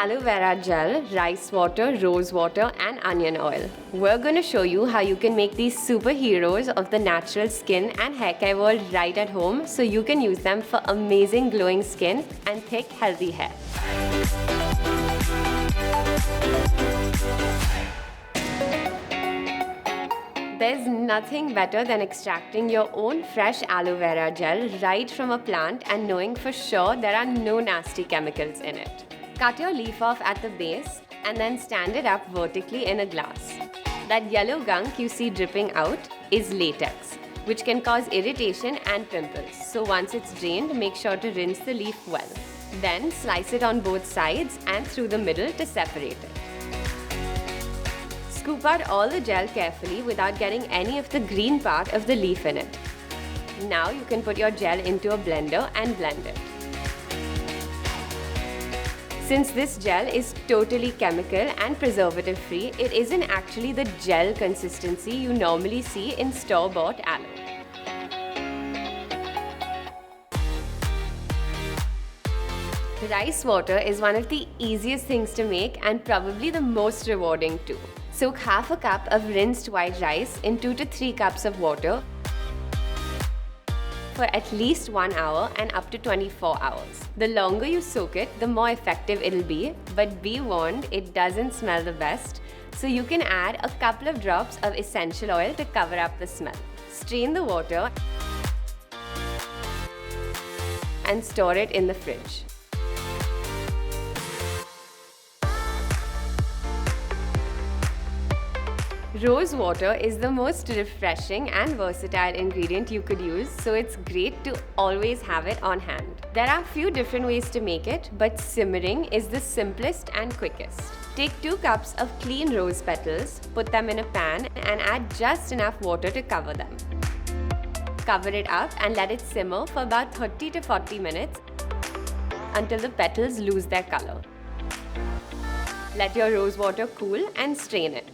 aloe vera gel, rice water, rose water and onion oil. We're going to show you how you can make these superheroes of the natural skin and hair care world right at home so you can use them for amazing glowing skin and thick healthy hair. There's nothing better than extracting your own fresh aloe vera gel right from a plant and knowing for sure there are no nasty chemicals in it. Cut your leaf off at the base and then stand it up vertically in a glass. That yellow gunk you see dripping out is latex, which can cause irritation and pimples. So once it's drained, make sure to rinse the leaf well. Then slice it on both sides and through the middle to separate it. Scoop out all the gel carefully without getting any of the green part of the leaf in it. Now you can put your gel into a blender and blend it. Since this gel is totally chemical and preservative free, it isn't actually the gel consistency you normally see in store-bought aloe. Rice water is one of the easiest things to make and probably the most rewarding too. Soak half a cup of rinsed white rice in 2 to 3 cups of water for at least 1 hour and up to 24 hours. The longer you soak it, the more effective it'll be, but be warned, it doesn't smell the best, so you can add a couple of drops of essential oil to cover up the smell. Strain the water and store it in the fridge. Rose water is the most refreshing and versatile ingredient you could use, so it's great to always have it on hand. There are a few different ways to make it, but simmering is the simplest and quickest. Take 2 cups of clean rose petals, put them in a pan and add just enough water to cover them. Cover it up and let it simmer for about 30 to 40 minutes until the petals lose their color. Let your rose water cool and strain it.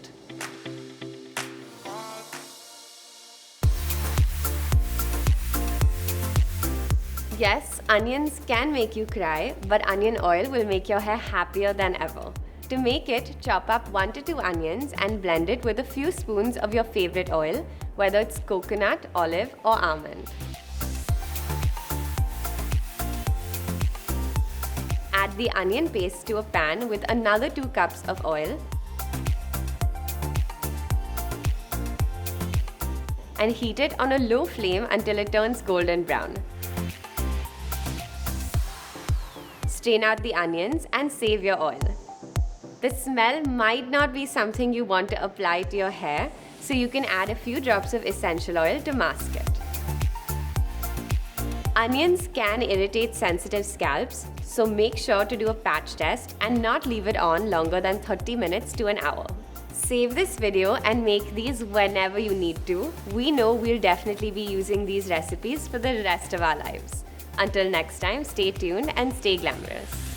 Yes, onions can make you cry, but onion oil will make your hair happier than ever. To make it, chop up 1 to 2 onions and blend it with a few spoons of your favorite oil, whether it's coconut, olive or almond. Add the onion paste to a pan with another 2 cups of oil and heat it on a low flame until it turns golden brown. Strain out the onions and save your oil. The smell might not be something you want to apply to your hair, so you can add a few drops of essential oil to mask it. Onions can irritate sensitive scalps, so make sure to do a patch test and not leave it on longer than 30 minutes to an hour. Save this video and make these whenever you need to. We know we'll definitely be using these recipes for the rest of our lives. Until next time, stay tuned and stay glamorous.